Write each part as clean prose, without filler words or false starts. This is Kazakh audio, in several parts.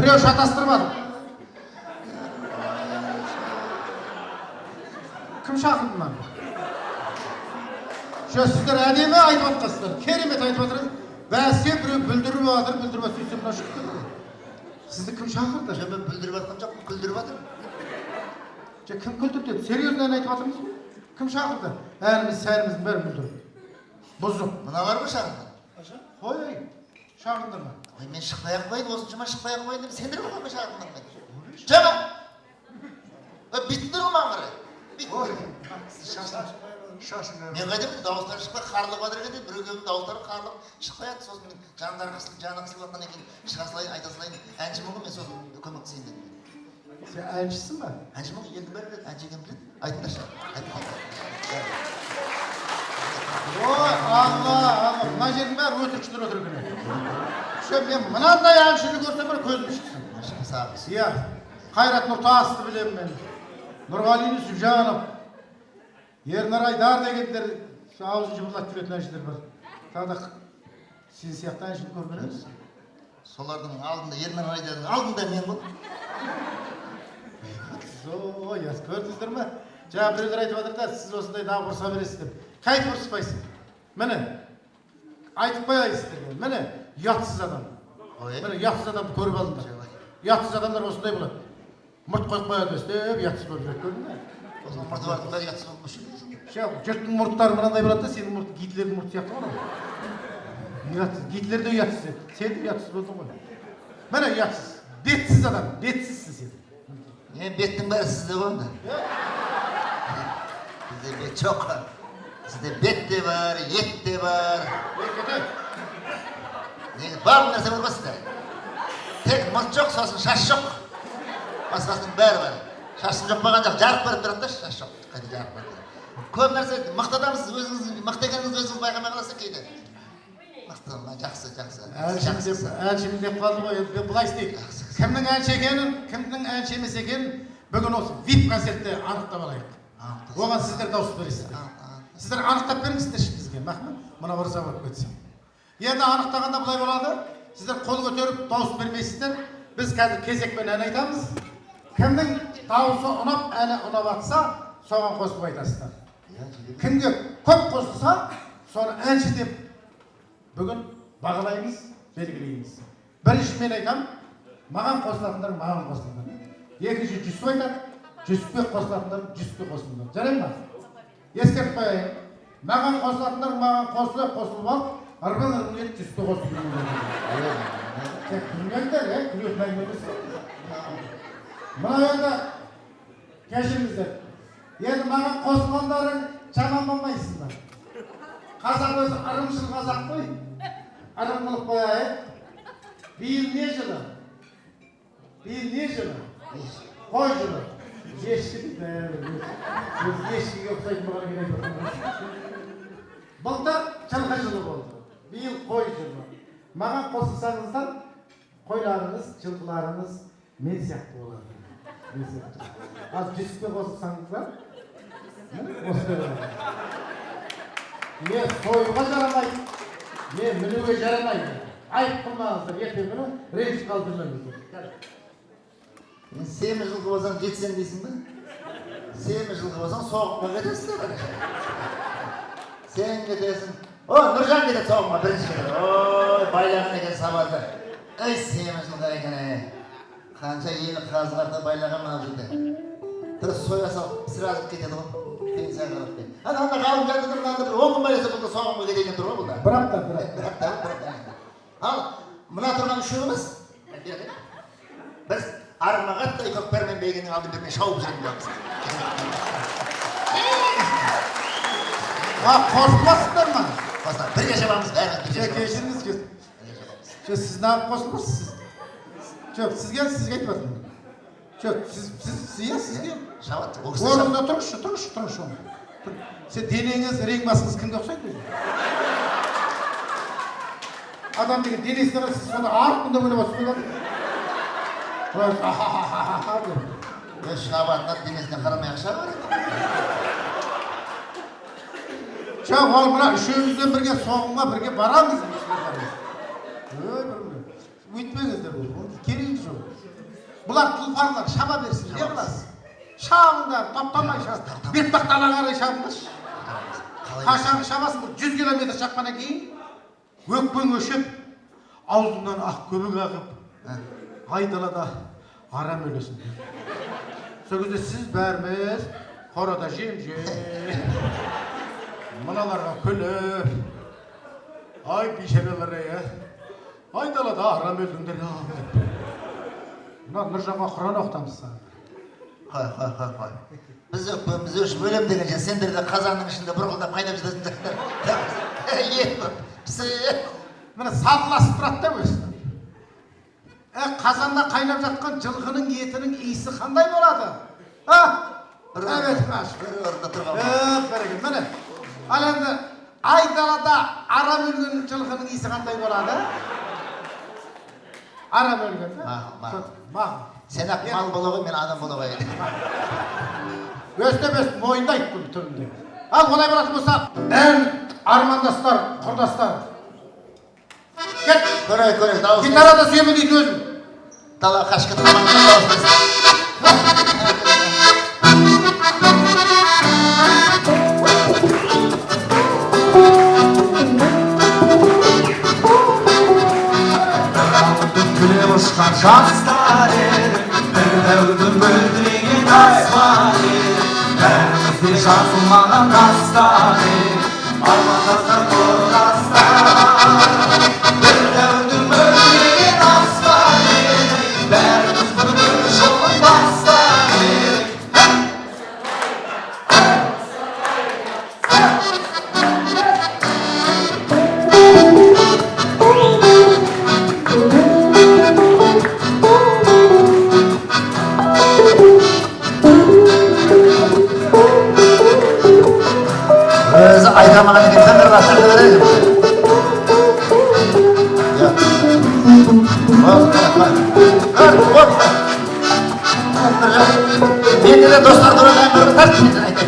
Birөө шатастырмады. Кім шақырды мені? Сіздер әдемі айтып жатқансыздар, керемет айтып жатырсыз. Бәсе біреу бүлдіріп жатыр, бүлдіріп жатыр, сөйтсе мына шықты. Сізді кім шақырды? Мен бүлдіріп жатқан жоқпын, күлдіріп жатыр. Кім күлдірді? Серьезно ән айтып жатырмыз? Кім шақырды? Әніміз, сәніміздің бәрі бүлдіріп. Бұзық. Мыналар ма шақырды? Қой, шақырдыр ма? Мен шықпай-ақ қойды, осыншама шықпай-ақ қойды деп сендер ғой ма шақырдың мен? Жама! Биттіңдер ғой маған қарай. Мен қайдам дауыстары шықпай қарлық батыр екен деп біреудің дауыстары қарлық шықпаяды, сосын мен жандары қысылып жаны қысылып жатқан екен шыға салайын айта салайын әншімін ғой мен сосын көмектесейін дедім. Сен әншісің ба? Әншімін ғой елдің бәрі біледі, әнші екенін біледі. Айтыңдаршы. Ой, алла, мына жердің бәрі өтірікшілер отыр екен. Мен мынандай әншіні көрсем бір көзім шықсын. Иә, Қайрат Нұртасты білемін мен. Нұрғали Нүсіпжанов, Ернар Айдар дегендер аузын жыбырлатып жүретін әншілер бар. Тағы да сен сияқты әншіні көрген емес. Солардың алдында Ернар Айдардың алдында мен ғой. Ой, көрдіңіздер ме? Жаңа біреулер айтып жатыр да, сіз осындай дағы ұрса бересіз деп. Қайтып ұрыспайсың. Міне, айтып қояйсыздар. Міне, ұятсыз адам. Міне, ұятсыз адамды көріп алыңдар. Ұятсыз адамдар осындай болады. Мұрт қойып қояды өстіп, ұятсыз болып жүреді, көрдің бе? Осының мұрты бардың бәрі ұятсыз болып жүреді. Жұрттың мұрттары мынандай болады да, сенің мұртың Гитлердің мұрты сияқты ғой. Ұятсыз, Гитлер де ұятсыз еді. Сен де ұятсыз болдың ғой. Міне, ұятсыз. Бетсіз адам, бетсізсің сен. Беттің бәрі сізде ғой онда. Бізде бет жоқ. Сізде бет те бар, ет те бар. Барлық нәрсе бар ма сізде? Тек мұрт жоқ, сосын шаш жоқ. Басқасының бәрі бар. Шашын жоқ болған жоқ, жарық беріп тұрады да, шаш жоқ. Қайда жарық беріп тұрады. Көп нәрсе мықты адамсыз, өзіңіз мықты екеніңізді өзіңіз байқамай қаласыз кейде. Мықты, жақсы. Әншімін деп қалды ғой, енді бұлай істейік. Кімнің әнші екенін, кімнің әнші емес екенін бүгін осы VIP концертте анықтап алайық. Оған сіздер дауыс бересіздер. Сіздер анықтап беріңіздерші бізге, махмет. Мына ұрса болып кетсем. Енді анықтағанда бұлай болады. Сіздер қол көтеріп дауыс бермейсіздер. Біз қазір кезекпен ән айтамыз. Кімнің дауысы ұнап, әні ұнап атса, соған қосып айтасыздар. Кімге көп қосылса, соны әнші деп бүгін бағалаймыз, белгілейміз. Бірінші мен айтам, маған қосылатындар, маған қосылыңдар. Екінші Жүсіп айтады, Жүсіпке қосылатындар, Жүсіпке қосылыңдар. Жарай ма? Ескертіп қояйын. Маған қосылатындар, маған қосылып ал, арбан ет Жүсіпке қосылыңдар. Тек күлмеңдер, күлетін әңгімеміз. Мына енді кешіріңіздер. Енді маған қосылғандарын жаман болмайсыңдар. Қазақ өзі ырымшыл қазақ қой. Ырым қылып қояйын. Биыл не жылы? Қой жылы. Ешкі дейді. Ешкіге ұқсайтын болған керек. Былтыр жылқы жылы болды. Биыл қой жылы. Маған қосылсаңыздар, қойларыңыз, жылқыларыңыз мен сияқты болады. Ал Жүсіпке қосылсаңыздар, осылай болады. Мен сойуға жарамайды, мен мінуге жарамайды. Айып қылмаңыздар, ертең күні ренжіп қалдырмаңыздар. Семіз жылқы болсаң жетсең дейсің бе? Семіз жылқы болсаң соғымға кетесің. Сен кетесің. Нұржан кетеді соғымға бірінші кетеді. Ой, байлаған екен сабады. Ай, семіз жылқы екен. Қанша ені қазғарда байлаған мына жерде. Дұрыс соя салып, сразу кетеді ғой. Пенсия қалып кетеді. Анда қалым жатыр, мынанда бір 10 күн байласа бұлда соғымға кетейін тұр ғой бұлда. Бір апта. Ал, мына тұрған үшеуміз, біз армағаттай көкпармен бейгеннің алдын бермей шауып жүрген боламыз. Қосылмасыңдар ма? Бірге жабамыз бәрін. Кешіріңіз. Сіз нағып қосылмасыз? Жоқ, сізге айтып жатырмын. Жоқ, сізге. Орында тұрыңызшы. Сен денеңіз, рең басыңыз кімге ұқсайды? Адам деген денесіне бар, сіз соны арқында ойлап отырсыз ғой. Шабатына денесіне қарамай ақша бар. Жоқ, ол мына үшеумізден бірге соғымға бірге барамыз. Өйтпеңіздер, керегі жоқ. Бұлар тұлпарлар шаба берсін, не қыласыз? Шабыңдар, топтамай шабыңдар. Бетпақталан қарай шабыңдаршы. Қашан шабасың, 100 километр шапқаннан кейін өкпең өшіп, аузыңнан ақ көбік ағып, айдалада арам өлесің. Сол кезде сіз бәріміз қорада жем-жем, мыналарға күліп, ай бейшаралар айдалада арам өлдіңдер. Мына Нұржанға Құран оқытамыз. Қой. Біз өкпеміз өшіп өлем дегенше, сендер де қазанның ішінде бұрғылдап қайнап жатасыңдар. Міне сатыласып тұрады да өсті. Қазанда қайнап жатқан жылқының етінің иісі қандай болады? Әбетің ашып. Міне, ал енді айдалада арам өлген жылқының иісі қандай болады? Арам өлген. Мағыл. Сен ақ мал бола ғой, мен адам бола ғой. Өстіп мойындайды бұл түрінде. Ал олай болатын болса, ән армандастар, құрдастар. Кет! Көрейік, дауыс. Гитарада сүйемін дейді өзім. Дала қашқын тамаңын дауыс. Ұшқан жастар едік, бір дәуірдің мөлдіреген аспан едік, бәрімізде жазылмаған дастан едік, армандастар құрдастар. Бір дәуірдің мөлдіреген аспан едік, бәріміз бір жолын бастан едік. Өзі айдамаған екен, таңыр бастырды берейін. Менде де достар тұрған бір тарт мен айтайын.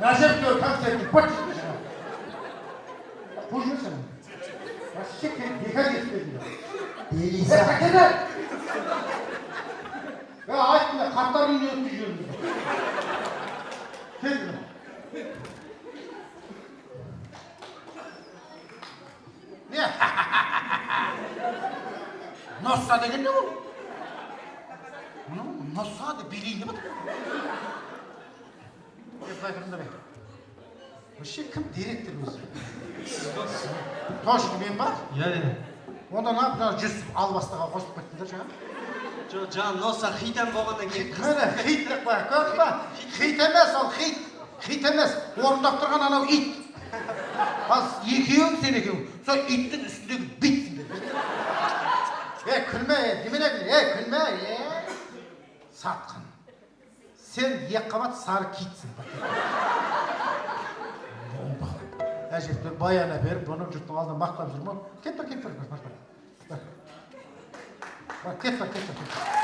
Әжептеу концертін быт қуып жүрсің. Вообще бекар кетпеді. Елиза. Кәкеді! Айтында қарттар үйіне өтіп жүрміз. Келді. Не? Носа деген не бұл? Носа деп билейін деп отыр. Вообще кім директор өзі? Точно мен бар? Иә. Онда мына жүз албастыға қосып кеттіңдер жаңа? Жоқ, жаңа носа хитен болғаннан кейін. Міне хит деп қояйық, көрдің ба? Хит емес ол хит. Хит емес, орындап тұрған анау ит. Аз екеуің сен екеуің, сол иттің үстіндегі битсіңдер. Күлме, немене күлме, Сатқын. Сен екқабат сары китсің. Әжептер баяна беріп, бұны жұрттың алдына мақтап жүрмін. Кет бар. Кет бар.